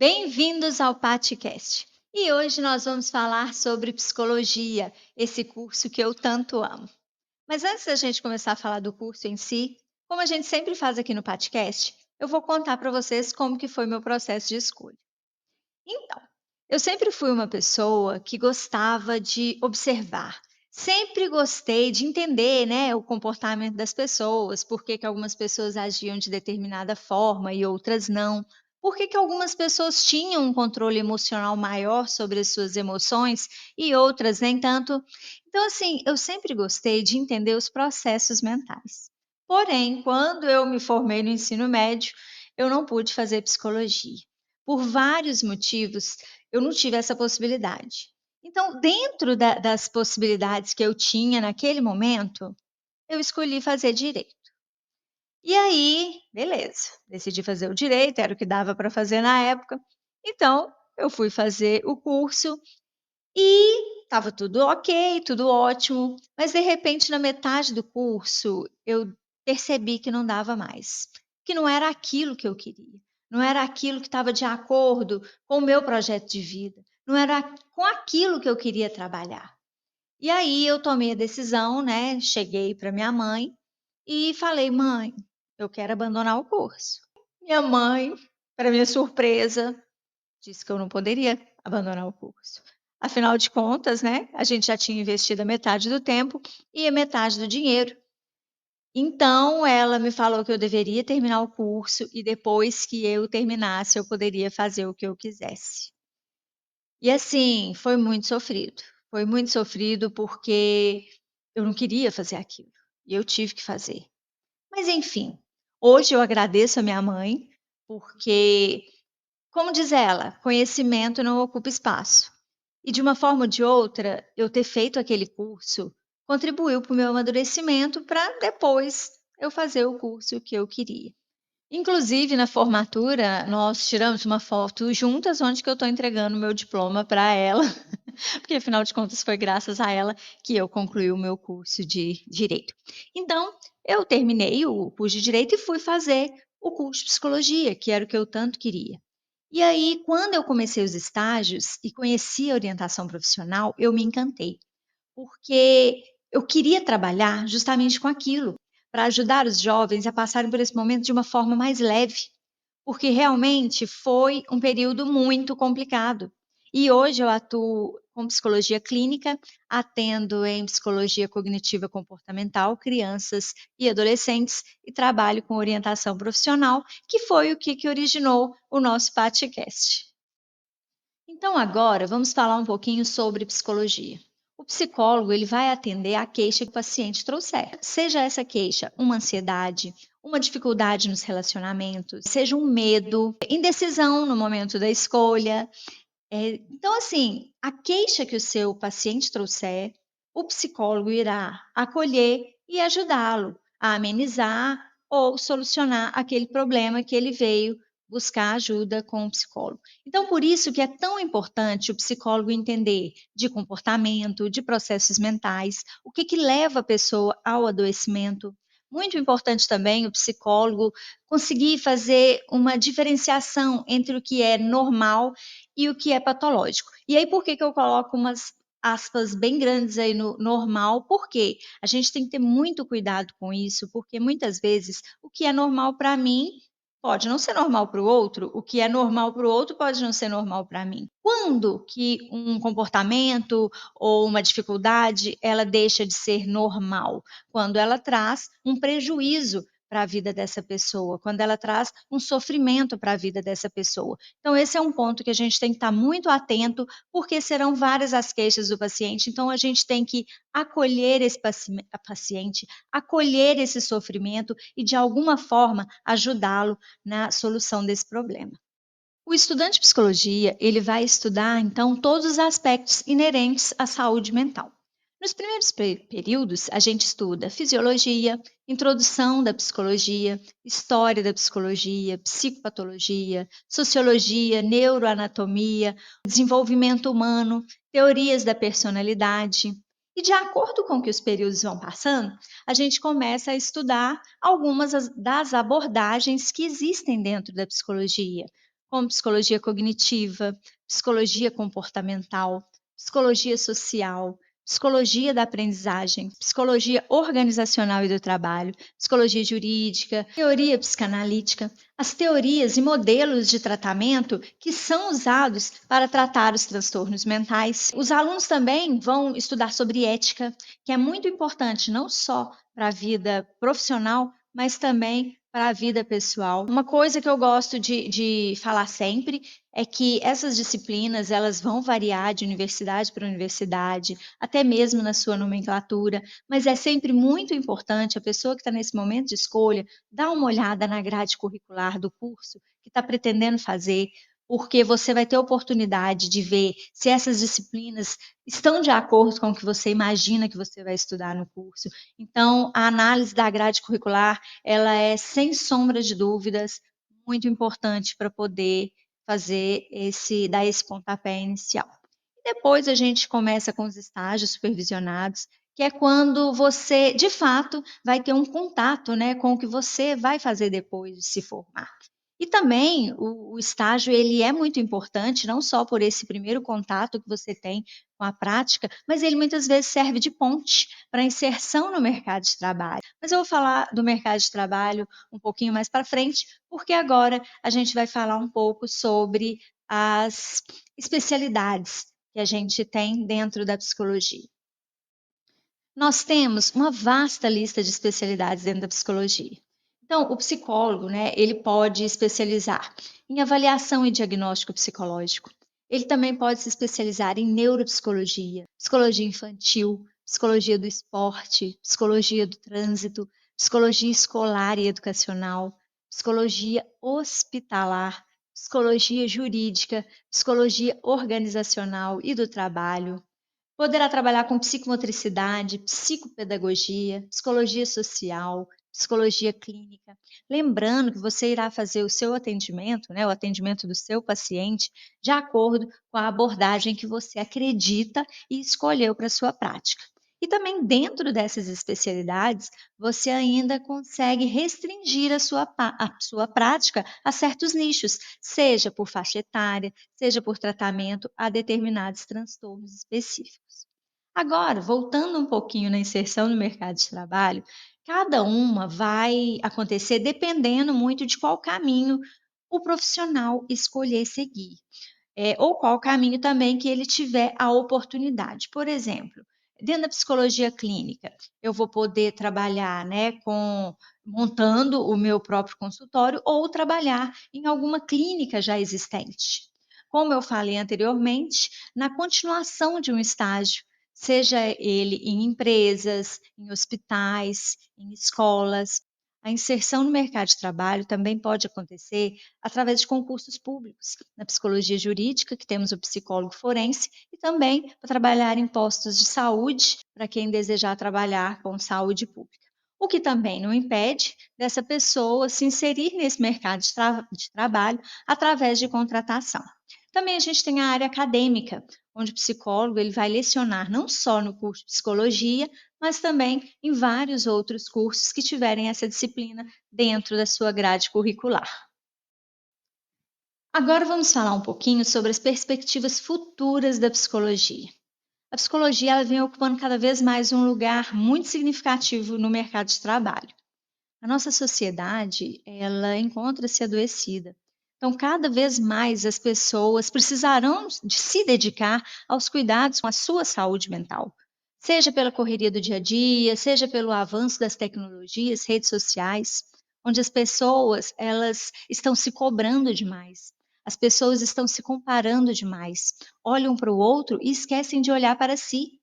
Bem-vindos ao PatiCast. E hoje nós vamos falar sobre psicologia, esse curso que eu tanto amo. Mas antes da gente começar a falar do curso em si, como a gente sempre faz aqui no PatiCast, eu vou contar para vocês como que foi meu processo de escolha. Então, eu sempre fui uma pessoa que gostava de observar. Sempre gostei de entender, né, o comportamento das pessoas, por que que algumas pessoas agiam de determinada forma e outras não. Por que que algumas pessoas tinham um controle emocional maior sobre as suas emoções e outras nem tanto. Então, assim, eu sempre gostei de entender os processos mentais. Porém, quando eu me formei no ensino médio, eu não pude fazer psicologia. Por vários motivos, eu não tive essa possibilidade. Então, dentro das possibilidades que eu tinha naquele momento, eu escolhi fazer direito. E aí, beleza, decidi fazer o direito, era o que dava para fazer na época. Então, eu fui fazer o curso e estava tudo ok, tudo ótimo, mas de repente, na metade do curso, eu percebi que não dava mais, que não era aquilo que eu queria, não era aquilo que estava de acordo com o meu projeto de vida, não era com aquilo que eu queria trabalhar. E aí eu tomei a decisão, né? Cheguei para minha mãe e falei: mãe, eu quero abandonar o curso. Minha mãe, para minha surpresa, disse que eu não poderia abandonar o curso. Afinal de contas, né, a gente já tinha investido a metade do tempo e a metade do dinheiro. Então, ela me falou que eu deveria terminar o curso e depois que eu terminasse, eu poderia fazer o que eu quisesse. E assim, foi muito sofrido. Foi muito sofrido porque eu não queria fazer aquilo e eu tive que fazer. Mas enfim, hoje eu agradeço a minha mãe porque, como diz ela, conhecimento não ocupa espaço. E de uma forma ou de outra, eu ter feito aquele curso contribuiu para o meu amadurecimento para depois eu fazer o curso que eu queria. Inclusive, na formatura, nós tiramos uma foto juntas, onde que eu estou entregando o meu diploma para ela, porque afinal de contas foi graças a ela que eu concluí o meu curso de Direito. Então, eu terminei o curso de Direito e fui fazer o curso de Psicologia, que era o que eu tanto queria. E aí, quando eu comecei os estágios e conheci a orientação profissional, eu me encantei, porque eu queria trabalhar justamente com aquilo, para ajudar os jovens a passarem por esse momento de uma forma mais leve, porque realmente foi um período muito complicado. E hoje eu atuo com psicologia clínica, atendo em psicologia cognitiva comportamental, crianças e adolescentes, e trabalho com orientação profissional, que foi o que originou o nosso podcast. Então agora vamos falar um pouquinho sobre psicologia. O psicólogo ele vai atender a queixa que o paciente trouxer, seja essa queixa uma ansiedade, uma dificuldade nos relacionamentos, seja um medo, indecisão no momento da escolha. Então, assim, a queixa que o seu paciente trouxer, o psicólogo irá acolher e ajudá-lo a amenizar ou solucionar aquele problema que ele veio buscar ajuda com o psicólogo. Então, por isso que é tão importante o psicólogo entender de comportamento, de processos mentais, o que que leva a pessoa ao adoecimento. Muito importante também o psicólogo conseguir fazer uma diferenciação entre o que é normal e o que é patológico. E aí, por que que eu coloco umas aspas bem grandes aí no normal? Porque a gente tem que ter muito cuidado com isso, porque muitas vezes o que é normal para mim pode não ser normal para o outro, o que é normal para o outro pode não ser normal para mim. Quando que um comportamento ou uma dificuldade ela deixa de ser normal? Quando ela traz um prejuízo para a vida dessa pessoa, quando ela traz um sofrimento para a vida dessa pessoa. Então, esse é um ponto que a gente tem que estar muito atento, porque serão várias as queixas do paciente, então a gente tem que acolher esse paciente, acolher esse sofrimento e, de alguma forma, ajudá-lo na solução desse problema. O estudante de psicologia, ele vai estudar, então, todos os aspectos inerentes à saúde mental. Nos primeiros períodos, a gente estuda fisiologia, introdução da psicologia, história da psicologia, psicopatologia, sociologia, neuroanatomia, desenvolvimento humano, teorias da personalidade. E de acordo com que os períodos vão passando, a gente começa a estudar algumas das abordagens que existem dentro da psicologia, como psicologia cognitiva, psicologia comportamental, psicologia social, psicologia da aprendizagem, psicologia organizacional e do trabalho, psicologia jurídica, teoria psicanalítica, as teorias e modelos de tratamento que são usados para tratar os transtornos mentais. Os alunos também vão estudar sobre ética, que é muito importante não só para a vida profissional, mas também para a vida pessoal. Uma coisa que eu gosto de falar sempre é que essas disciplinas elas vão variar de universidade para universidade, até mesmo na sua nomenclatura, mas é sempre muito importante a pessoa que está nesse momento de escolha dar uma olhada na grade curricular do curso que está pretendendo fazer, porque você vai ter oportunidade de ver se essas disciplinas estão de acordo com o que você imagina que você vai estudar no curso. Então, a análise da grade curricular, ela é, sem sombra de dúvidas, muito importante para poder dar esse pontapé inicial. E depois a gente começa com os estágios supervisionados, que é quando você, de fato, vai ter um contato, né, com o que você vai fazer depois de se formar. E também o estágio ele é muito importante, não só por esse primeiro contato que você tem com a prática, mas ele muitas vezes serve de ponte para inserção no mercado de trabalho. Mas eu vou falar do mercado de trabalho um pouquinho mais para frente, porque agora a gente vai falar um pouco sobre as especialidades que a gente tem dentro da psicologia. Nós temos uma vasta lista de especialidades dentro da psicologia. Então, o psicólogo, né, ele pode especializar em avaliação e diagnóstico psicológico. Ele também pode se especializar em neuropsicologia, psicologia infantil, psicologia do esporte, psicologia do trânsito, psicologia escolar e educacional, psicologia hospitalar, psicologia jurídica, psicologia organizacional e do trabalho. Poderá trabalhar com psicomotricidade, psicopedagogia, psicologia social, psicologia clínica. Lembrando que você irá fazer o seu atendimento, né, o atendimento do seu paciente, de acordo com a abordagem que você acredita e escolheu para a sua prática. E também dentro dessas especialidades, você ainda consegue restringir a sua prática a certos nichos, seja por faixa etária, seja por tratamento a determinados transtornos específicos. Agora, voltando um pouquinho na inserção no mercado de trabalho, cada uma vai acontecer dependendo muito de qual caminho o profissional escolher seguir ou qual caminho também que ele tiver a oportunidade. Por exemplo, dentro da psicologia clínica, eu vou poder trabalhar, né, com montando o meu próprio consultório ou trabalhar em alguma clínica já existente. Como eu falei anteriormente, na continuação de um estágio, seja ele em empresas, em hospitais, em escolas, a inserção no mercado de trabalho também pode acontecer através de concursos públicos. Na psicologia jurídica, que temos o psicólogo forense, e também para trabalhar em postos de saúde, para quem desejar trabalhar com saúde pública. O que também não impede dessa pessoa se inserir nesse mercado de trabalho através de contratação. Também a gente tem a área acadêmica, onde o psicólogo ele vai lecionar não só no curso de psicologia, mas também em vários outros cursos que tiverem essa disciplina dentro da sua grade curricular. Agora vamos falar um pouquinho sobre as perspectivas futuras da psicologia. A psicologia ela vem ocupando cada vez mais um lugar muito significativo no mercado de trabalho. A nossa sociedade, ela encontra-se adoecida. Então, cada vez mais as pessoas precisarão de se dedicar aos cuidados com a sua saúde mental, seja pela correria do dia a dia, seja pelo avanço das tecnologias, redes sociais, onde as pessoas, elas estão se cobrando demais. As pessoas estão se comparando demais, olham para o outro e esquecem de olhar para si,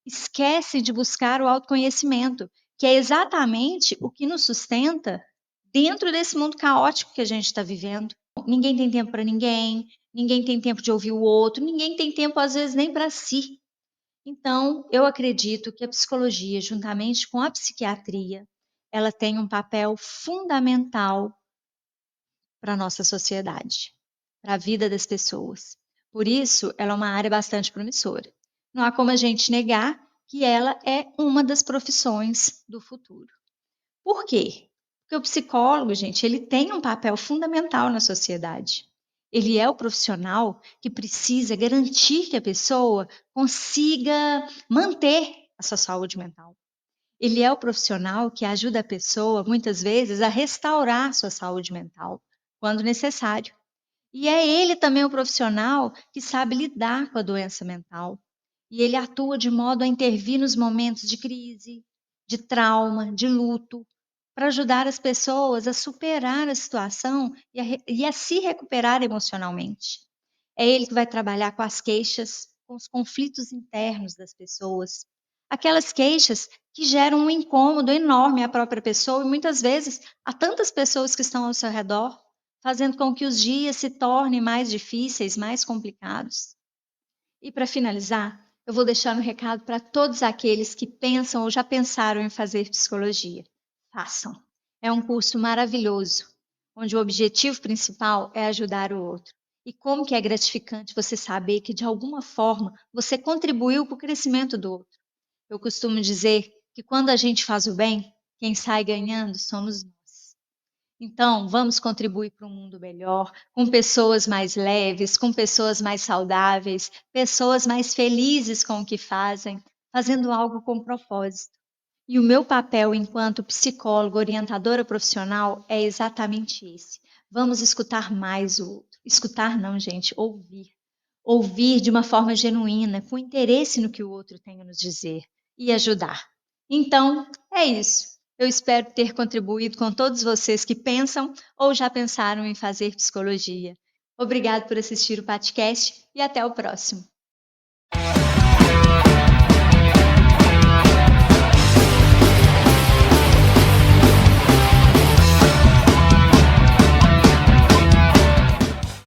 esquecem de buscar o autoconhecimento, que é exatamente o que nos sustenta dentro desse mundo caótico que a gente está vivendo. Ninguém tem tempo para ninguém, ninguém tem tempo de ouvir o outro, ninguém tem tempo, às vezes, nem para si. Então, eu acredito que a psicologia, juntamente com a psiquiatria, ela tem um papel fundamental para a nossa sociedade, para a vida das pessoas. Por isso, ela é uma área bastante promissora. Não há como a gente negar que ela é uma das profissões do futuro. Por quê? Porque o psicólogo, gente, ele tem um papel fundamental na sociedade. Ele é o profissional que precisa garantir que a pessoa consiga manter a sua saúde mental. Ele é o profissional que ajuda a pessoa, muitas vezes, a restaurar sua saúde mental, quando necessário. E é ele também o profissional que sabe lidar com a doença mental. E ele atua de modo a intervir nos momentos de crise, de trauma, de luto, para ajudar as pessoas a superar a situação e a se recuperar emocionalmente. É ele que vai trabalhar com as queixas, com os conflitos internos das pessoas. Aquelas queixas que geram um incômodo enorme à própria pessoa e muitas vezes a tantas pessoas que estão ao seu redor, fazendo com que os dias se tornem mais difíceis, mais complicados. E para finalizar, eu vou deixar um recado para todos aqueles que pensam ou já pensaram em fazer psicologia. Façam. É um curso maravilhoso, onde o objetivo principal é ajudar o outro. E como que é gratificante você saber que de alguma forma você contribuiu para o crescimento do outro. Eu costumo dizer que quando a gente faz o bem, quem sai ganhando somos nós. Então, vamos contribuir para um mundo melhor, com pessoas mais leves, com pessoas mais saudáveis, pessoas mais felizes com o que fazem, fazendo algo com propósito. E o meu papel enquanto psicóloga, orientadora profissional é exatamente esse. Vamos escutar mais o outro. Escutar não, gente, ouvir. Ouvir de uma forma genuína, com interesse no que o outro tem a nos dizer e ajudar. Então, é isso. Eu espero ter contribuído com todos vocês que pensam ou já pensaram em fazer psicologia. Obrigado por assistir o podcast e até o próximo.